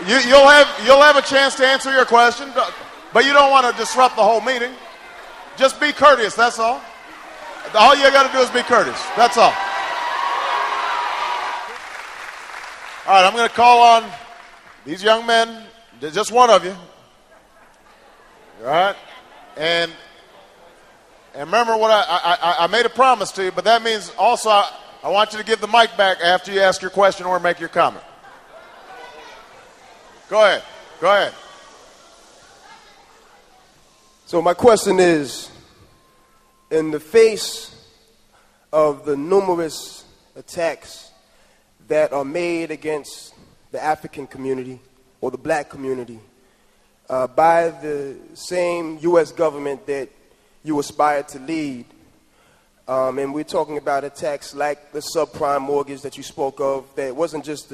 You'll have a chance to answer your question, but you don't want to disrupt the whole meeting. Just be courteous, that's all. All you got to do is be courteous, that's all. All right, I'm going to call on these young men, just one of you. All right? And remember what I made a promise to you, but that means also I want you to give the mic back after you ask your question or make your comment. Go ahead. So my question is, in the face of the numerous attacks that are made against the African community or the black community by the same U.S. government that you aspire to lead, and we're talking about attacks like the subprime mortgage that you spoke of, that wasn't just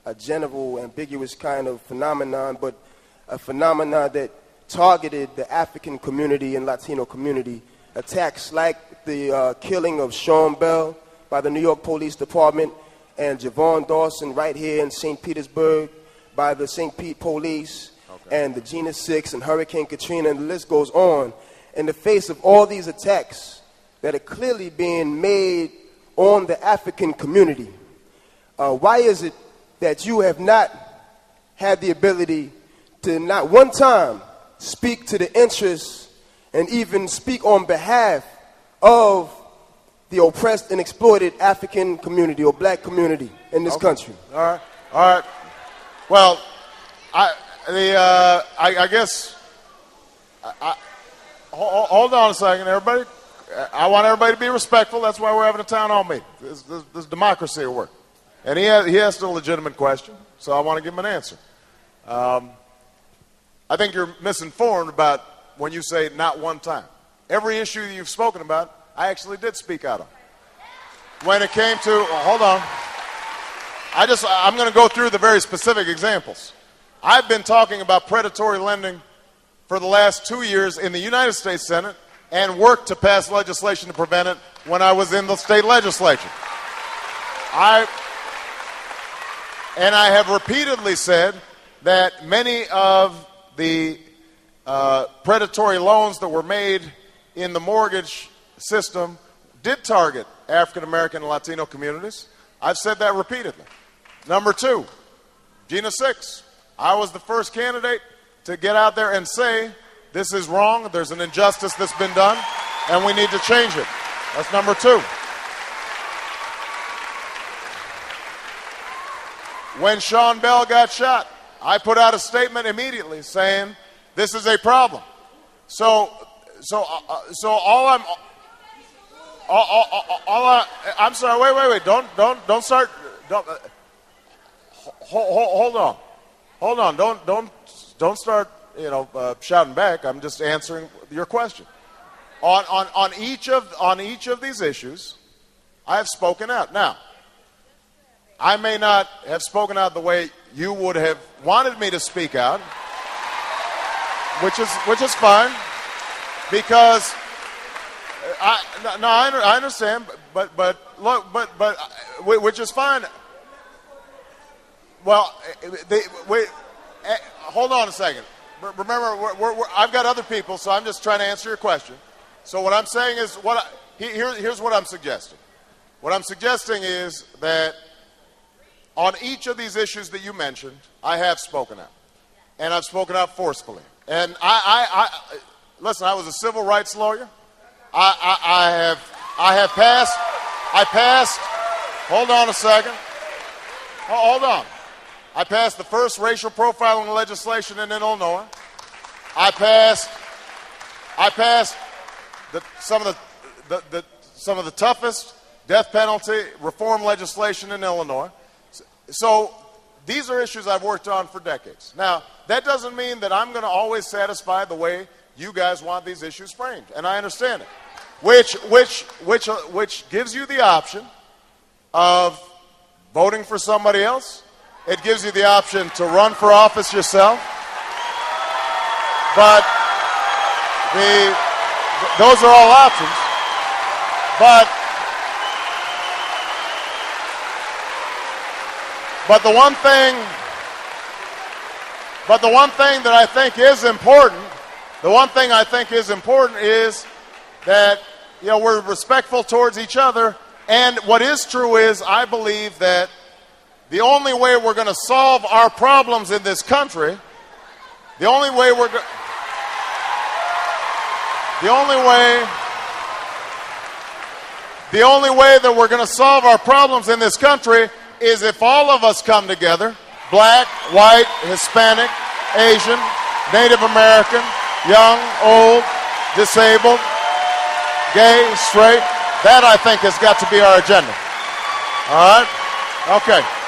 a general, ambiguous kind of phenomenon, but a phenomenon that targeted the African community and Latino community. Attacks like the killing of Sean Bell by the New York Police Department and Javon Dawson right here in St. Petersburg by the St. Pete Police, and the Gina 6 and Hurricane Katrina, and the list goes on. In the face of all these attacks that are clearly being made on the African community, why is it that you have not had the ability to not one time speak to the interests and even speak on behalf of the oppressed and exploited African community or black community in this country? All right. Well, I guess, hold on a second, everybody. I want everybody to be respectful. That's why we're having a town hall meeting. This democracy at work. And he asked a legitimate question, so I want to give him an answer. I think you're misinformed about when you say not one time. Every issue you've spoken about, I actually did speak out on. When it came to, hold on. I'm going to go through the very specific examples. I've been talking about predatory lending for the last 2 years in the United States Senate and worked to pass legislation to prevent it when I was in the state legislature. And I have repeatedly said that many of the predatory loans that were made in the mortgage system did target African American and Latino communities. I've said that repeatedly. Number two, Gina 6. I was the first candidate to get out there and say, this is wrong, there's an injustice that's been done, and we need to change it. That's number two. When Sean Bell got shot, I put out a statement immediately saying, this is a problem. I'm sorry, wait, don't start, hold on, don't start, shouting back. I'm just answering your question. On each of these issues, I have spoken out. Now, I may not have spoken out the way you would have wanted me to speak out, which is fine, because I understand, but which is fine. Well, hold on a second. Remember, I've got other people, so I'm just trying to answer your question. So what I'm saying is, here's what I'm suggesting. What I'm suggesting is that on each of these issues that you mentioned, I have spoken out, and I've spoken out forcefully. And listen, I was a civil rights lawyer. I passed. Hold on a second. Hold on. I passed the first racial profiling legislation in Illinois. I passed some of the toughest death penalty reform legislation in Illinois. So these are issues I've worked on for decades. Now, that doesn't mean that I'm going to always satisfy the way you guys want these issues framed, and I understand it. Which gives you the option of voting for somebody else. It gives you the option to run for office yourself. But those are all options. But the one thing But the one thing that I think is important, is that, you know, we're respectful towards each other. And what is true is I believe that the only way we're going to solve our problems in this country, the only way that we're going to solve our problems in this country is if all of us come together, black, white, Hispanic, Asian, Native American, young, old, disabled, gay, straight. That, I think, has got to be our agenda. All right? Okay.